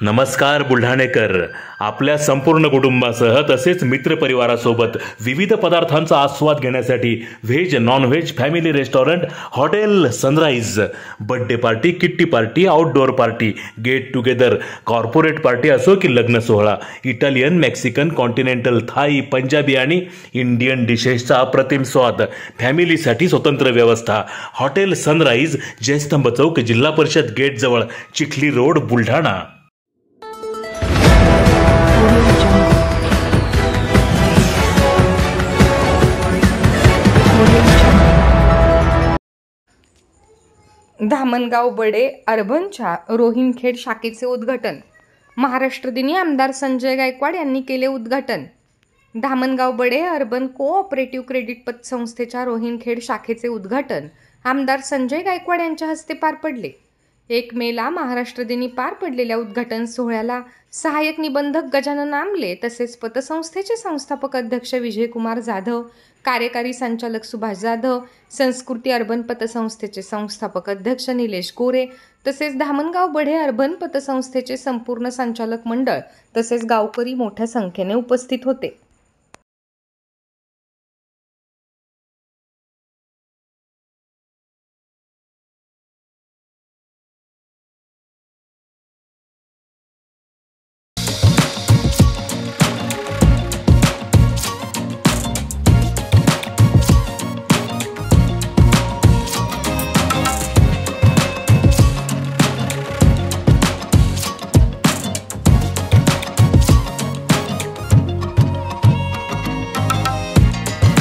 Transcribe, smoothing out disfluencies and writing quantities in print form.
नमस्कार बुलढाणेकर. आपल्या संपूर्ण कुटुंबासह तसेच मित्रपरिवारासोबत विविध पदार्थांचा आस्वाद घेण्यासाठी veg non veg family restaurant hotel Sunrise. Birthday party, kitty party, outdoor party, get together, corporate party असो की लग्न सोहळा, Italian, Mexican, continental, Thai, Punjabi आणि इंडियन डिशेसचा अप्रतिम स्वाद. फॅमिलीसाठी स्वतंत्र व्यवस्था. हॉटेल सनराइज, जयस्तंभ चौक, जिल्हा परिषद गेट जवळ, चिखली रोड, बुलढाणा. धामणगाव बडे अर्बनच्या रोहिणखेड शाखेचे उद्घाटन. महाराष्ट्र दिनी आमदार संजय गायकवाड यांनी केले उद्घाटन. धामणगाव बडे अर्बन कोऑपरेटिव्ह क्रेडिट पतसंस्थेच्या रोहिणखेड शाखेचे उद्घाटन आमदार संजय गायकवाड यांच्या हस्ते पार पडले. 1 मेला महाराष्ट्र दिनी पार पडलेल्या उद्घाटन सोहळ्याला सहाय्यक निबंधक गजानन आमले तसेच पतसंस्थेचे संस्थापक अध्यक्ष विजयकुमार जाधव, कार्यकारी संचालक सुभाष जाधव, संस्कृती अर्बन पतसंस्थेचे संस्थापक अध्यक्ष निलेश गोरे तसेच धामणगाव बडे अर्बन पतसंस्थेचे संपूर्ण संचालक मंडळ तसेच गावकरी मोठ्या संख्येने उपस्थित होते.